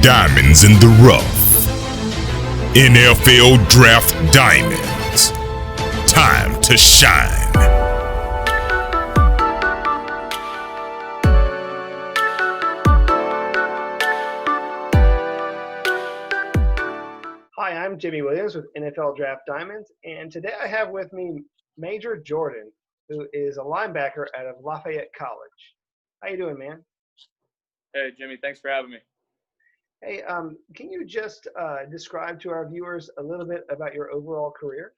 diamonds in the rough. NFL Draft Diamonds. Time to shine. Hi, I'm Jimmy Williams with NFL Draft Diamonds, and today I have with me Major Jordan, who is a linebacker out of Lafayette College. How you doing, man? Hey, Jimmy, thanks for having me. Hey, can you just describe to our viewers a little bit about your overall career?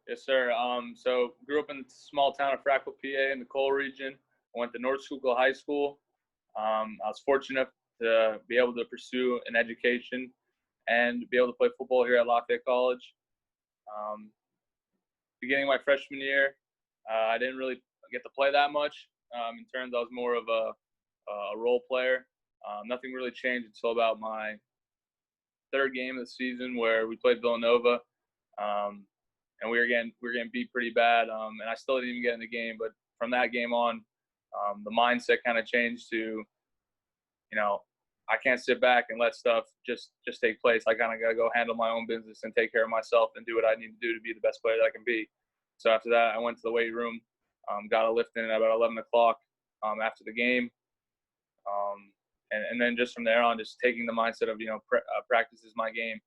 Yes, sir. So grew up in the small town of Frackville, PA in the coal region. I went to North Schuylkill High School. I was fortunate to be able to pursue an education and be able to play football here at Lafayette College. Beginning my freshman year, I didn't really get to play that much. In terms, I was more of a role player. Nothing really changed until about my third game of the season, where we played Villanova, and we were getting beat pretty bad. And I still didn't even get in the game, but from that game on, the mindset kind of changed to, I can't sit back and let stuff just take place. I kind of got to go handle my own business and take care of myself and do what I need to do to be the best player that I can be. So after that, I went to the weight room, got a lift in at about 11 o'clock after the game. And then just from there on, just taking the mindset of, practice is my game.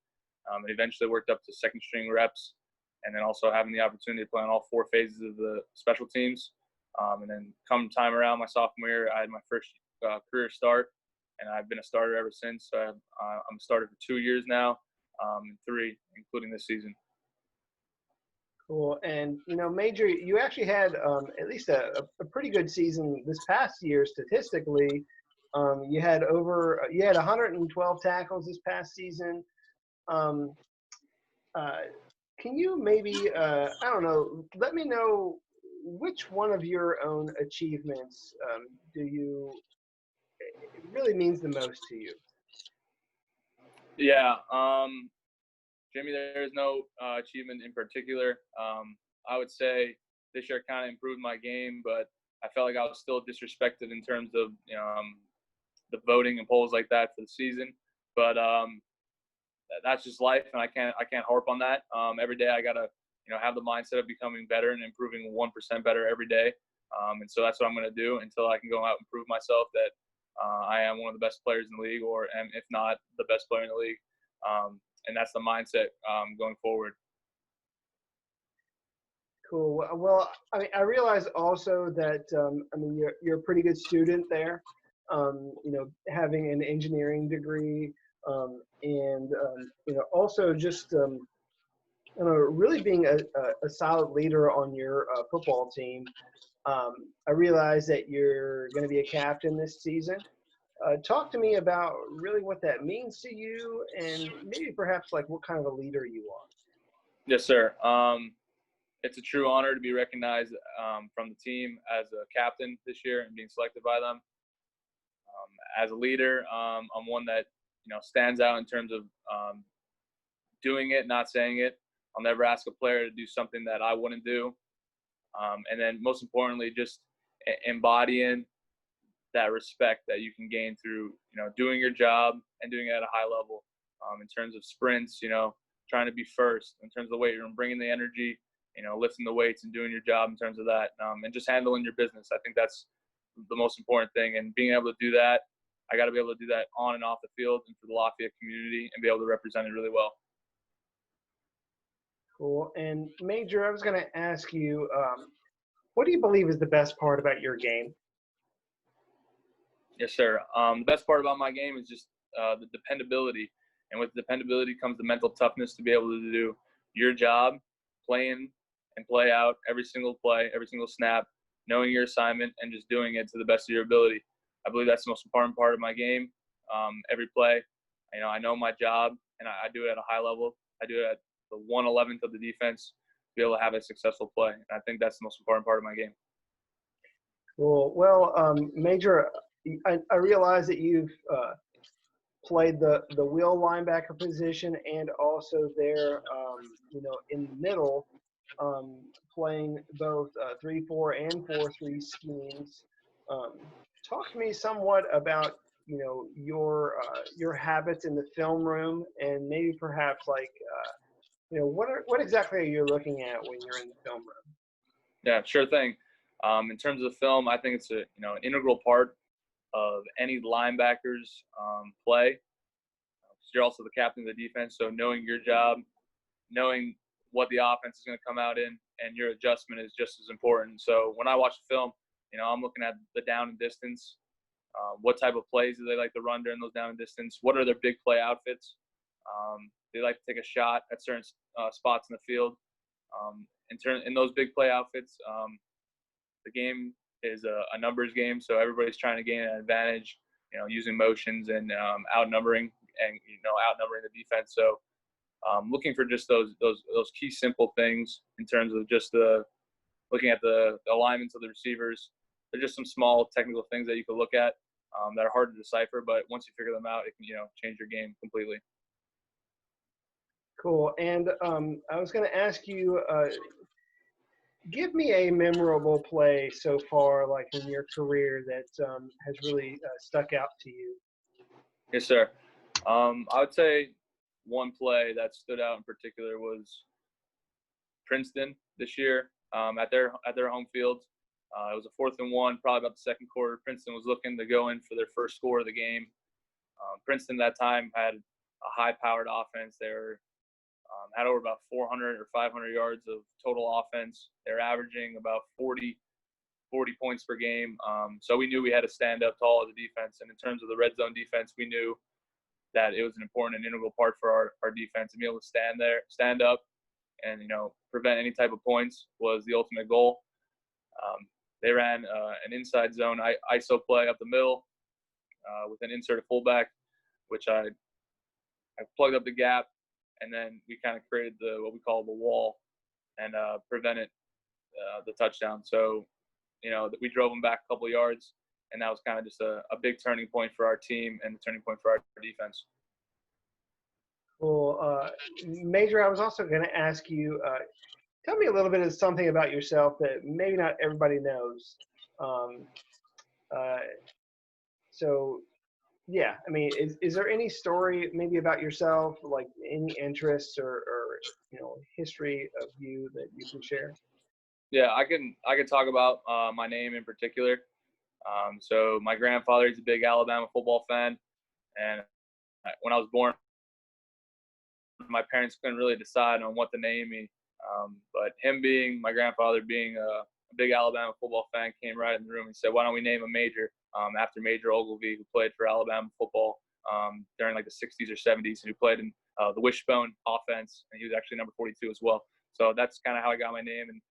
It eventually worked up to second string reps, and then also having the opportunity to play on all four phases of the special teams. And then come time around my sophomore year, I had my first career start, and I've been a starter ever since. So I'm a starter for 2 years now, 3, including this season. Cool. And, Major, you actually had at least a pretty good season this past year statistically. You had 112 tackles this past season. Can you maybe, let me know which one of your own achievements it really means the most to you? Yeah, Jimmy, there is no achievement in particular. I would say this year kind of improved my game, but I felt like I was still disrespected in terms of the voting and polls like that for the season. But that's just life, and I can't harp on that. Every day I gotta have the mindset of becoming better and improving 1% better every day. And so that's what I'm gonna do until I can go out and prove myself that I am one of the best players in the league, or if not the best player in the league. And that's the mindset going forward. Cool. Well, I realize also that you're a pretty good student there. Having an engineering degree, and also just really being a solid leader on your football team. I realize that you're going to be a captain this season. Talk to me about really what that means to you, and maybe perhaps like what kind of a leader you are. Yes, sir. It's a true honor to be recognized from the team as a captain this year and being selected by them. As a leader, I'm one that stands out in terms of doing it, not saying it. I'll never ask a player to do something that I wouldn't do. And then most importantly, just embodying that respect that you can gain through, doing your job and doing it at a high level. In terms of sprints, trying to be first. In terms of the weight room, bringing the energy, lifting the weights and doing your job in terms of that, and just handling your business. I think that's the most important thing. And being able to do that, I got to be able to do that on and off the field and for the Lafayette community and be able to represent it really well. Cool. And Major, I was going to ask you, what do you believe is the best part about your game? Yes, sir. The best part about my game is just the dependability. And with dependability comes the mental toughness to be able to do your job, playing and play out every single play, every single snap, knowing your assignment and just doing it to the best of your ability. I believe that's the most important part of my game. Every play, I know my job, and I do it at a high level. I do it at the 1/11th of the defense to be able to have a successful play. And I think that's the most important part of my game. Cool. Well, Major, I realize that you've played the wheel linebacker position and also there, in the middle, playing both 3-4 and 4-3 schemes. Talk to me somewhat about your habits in the film room, and maybe perhaps like what exactly are you looking at when you're in the film room? Yeah, sure thing. In terms of the film, I think it's an integral part of any linebacker's play. You're also the captain of the defense, so knowing your job, knowing what the offense is going to come out in, and your adjustment is just as important. So when I watch the film, I'm looking at the down and distance. What type of plays do they like to run during those down and distance? What are their big play outfits? They like to take a shot at certain spots in the field. In those big play outfits, the game is a numbers game, so everybody's trying to gain an advantage, using motions and outnumbering the defense. So looking for just those key simple things in terms of just looking at the alignments of the receivers. They're just some small technical things that you can look at that are hard to decipher, but once you figure them out, it can change your game completely. Cool. And I was going to ask you, give me a memorable play so far, like in your career, that has really stuck out to you. Yes, sir. I would say one play that stood out in particular was Princeton this year at their home field. It was a 4th and 1, probably about the second quarter. Princeton was looking to go in for their first score of the game. Princeton that time had a high-powered offense. They had over about 400 or 500 yards of total offense. They're averaging about 40 points per game. So we knew we had to stand up tall as a defense. And in terms of the red zone defense, we knew that it was an important and integral part for our defense. To be able to stand up, and prevent any type of points was the ultimate goal. They ran an inside zone ISO play up the middle with an inserted fullback, which I plugged up the gap, and then we kind of created what we call the wall and prevented the touchdown. So, we drove them back a couple of yards, and that was kind of just a big turning point for our team and a turning point for our defense. Cool. Major, I was also going to ask you, tell me a little bit of something about yourself that maybe not everybody knows. So, yeah, I mean, is there any story maybe about yourself, like any interests or history of you that you can share? Yeah, I can talk about my name in particular. So my grandfather is a big Alabama football fan, and when I was born, my parents couldn't really decide on what to name me. But my grandfather being a big Alabama football fan, came right in the room and said, "Why don't we name a Major after Major Ogilvy, who played for Alabama football during like the 60s or 70s, and who played in the wishbone offense, and he was actually number 42 as well." So that's kind of how I got my name, and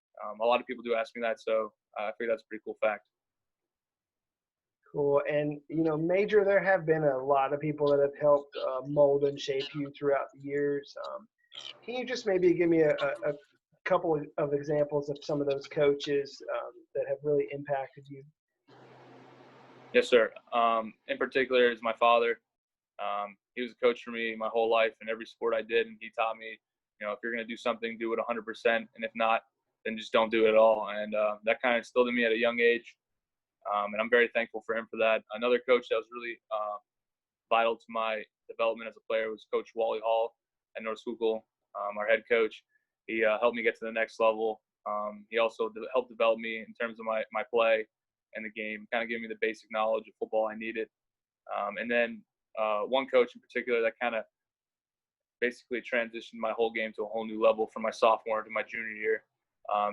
a lot of people do ask me that, so I figure that's a pretty cool fact. Cool. And, Major, there have been a lot of people that have helped mold and shape you throughout the years. Can you just maybe give me a couple of examples of some of those coaches that have really impacted you? Yes, sir. In particular is my father. He was a coach for me my whole life in every sport I did, and he taught me, if you're going to do something, do it 100%, and if not, then just don't do it at all. And that kind of instilled in me at a young age. And I'm very thankful for him for that. Another coach that was really vital to my development as a player was Coach Wally Hall at North Schuylkill, our head coach. He helped me get to the next level. He also helped develop me in terms of my play and the game, kind of gave me the basic knowledge of football I needed. And then one coach in particular that kind of basically transitioned my whole game to a whole new level from my sophomore to my junior year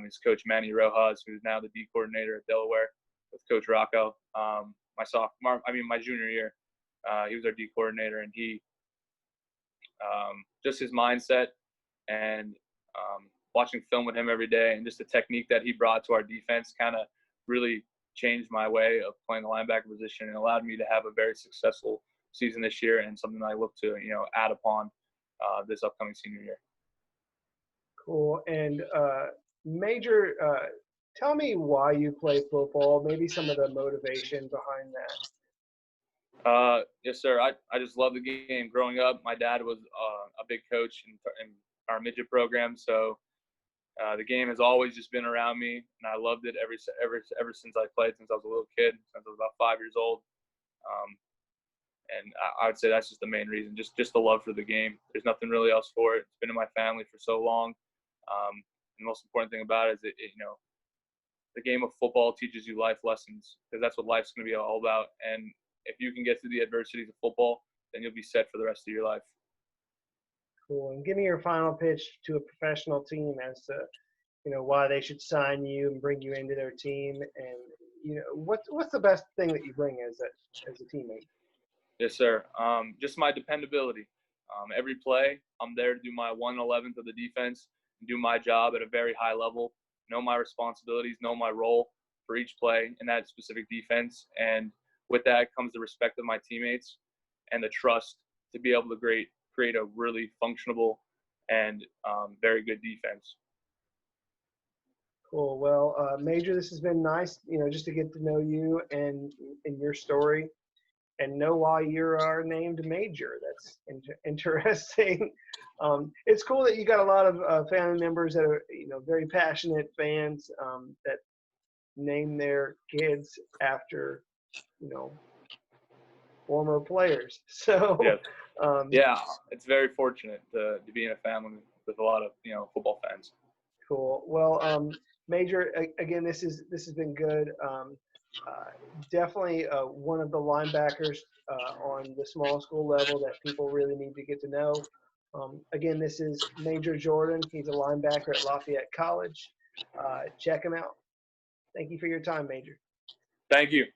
is Coach Manny Rojas, who's now the D coordinator at Delaware with Coach Rocco. My junior year, he was our D coordinator, and he just his mindset and watching film with him every day and just the technique that he brought to our defense kind of really changed my way of playing the linebacker position and allowed me to have a very successful season this year, and something that I look to add upon this upcoming senior year. Cool. And Major, tell me why you play football, maybe some of the motivation behind that. Yes, sir. I just love the game. Growing up, my dad was a big coach in our midget program, so the game has always just been around me, and I loved it ever since I played, since I was a little kid, since I was about 5 years old. And I would say that's just the main reason, just the love for the game. There's nothing really else for it. It's been in my family for so long. The most important thing about it is the game of football teaches you life lessons, because that's what life's going to be all about. And if you can get through the adversities of football, then you'll be set for the rest of your life. Cool. And give me your final pitch to a professional team as to, why they should sign you and bring you into their team. And, what's the best thing that you bring as a teammate? Yes, sir. Just my dependability. Every play, I'm there to do my 1/11th of the defense and do my job at a very high level, know my responsibilities, know my role for each play in that specific defense. And with that comes the respect of my teammates and the trust to be able to create a really functionable and very good defense. Cool. Well, Major, this has been nice, just to get to know you and your story and know why you are named Major. That's interesting. It's cool that you got a lot of family members that are, very passionate fans that name their kids after, former players. So, yeah, it's very fortunate to be in a family with a lot of, football fans. Cool. Well, Major, again, this has been good. Definitely one of the linebackers on the small school level that people really need to get to know. Again, this is Major Jordan. He's a linebacker at Lafayette College. Check him out. Thank you for your time, Major. Thank you.